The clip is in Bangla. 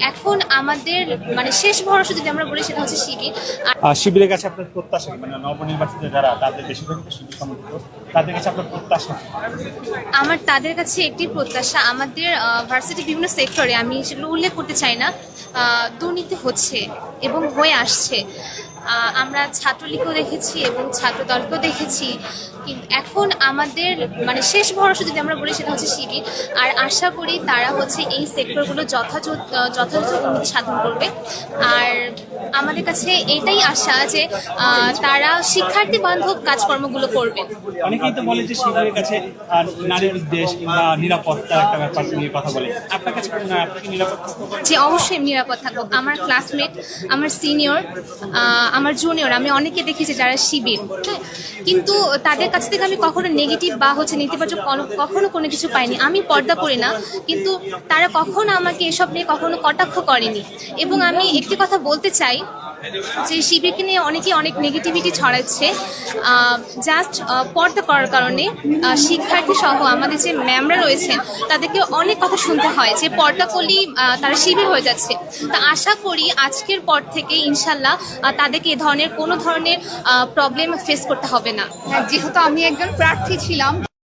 এখন আমাদের মানে শেষ ভরসা যদি আমরা বলি সেটা হচ্ছে শিবির। শিবিরের কাছে আপনার প্রত্যাশা কি? মানে নবনির্বাচিত যারা তাদের বেশিরভাগ তো শিবির সমর্থিত, তাদের কাছে আপনার প্রত্যাশা কি? আমার তাদের কাছে একটি প্রত্যাশা, আমাদের ভার্সিটি বিভিন্ন সেক্টরে, আমি সেগুলো উল্লেখ করতে চাই না, দুর্নীতি হচ্ছে এবং হয়ে আসছে। আমরা ছাত্রলীগও দেখেছি এবং ছাত্রদলকেও দেখেছি, কিন্তু এখন আমাদের মানে শেষ ভরসা যদি আমরা বলি সেটা হচ্ছে শিবির। আর আশা করি তারা হচ্ছে এই সেক্টরগুলো যথাযথ উন্নতি সাধন করবে। আর আমাদের কাছে এটাই আশা যে তারা শিক্ষার্থী বান্ধব কাজকর্মগুলো করবে। অনেকেই তো বলে যে শিবিরের কাছে নারীর উদ্দেশ্য কিংবা নিরাপত্তার একটা ব্যাপার নিয়ে কথা বলে, আপনার কাছে আপনি কি নিরাপত্তা? যে অবশ্যই নিরাপদ থাকবো। আমার ক্লাসমেট, আমার সিনিয়র, আমার জুনিয়র, আমি অনেকে দেখেছি যারা শিবির, হ্যাঁ, কিন্তু তাদের কাছ থেকে আমি কখনো নেগেটিভ বা হচ্ছে নেতিবাচক কখনো কোনো কিছু পাইনি। আমি পর্দা করি না, কিন্তু তারা কখনো আমাকে এসব নিয়ে কখনো কটাক্ষ করেনি। এবং আমি একটি কথা বলতে চাই যে শিবিরকে নিয়ে অনেকে অনেক নেগেটিভিটি ছড়াচ্ছে, জাস্ট পর্দা করার কারণে। শিক্ষার্থী সহ আমাদের যে ম্যামরা রয়েছেন তাদেরকে অনেক কথা শুনতে হয় যে পর্দা করলেই তারা শিবির হয়ে যাচ্ছে। তা আশা করি আজকের পর থেকে ইনশাল্লাহ তাদেরকে এ ধরনের কোনো ধরনের প্রবলেম ফেস করতে হবে না। যেহেতু আমি একজন প্রার্থী ছিলাম,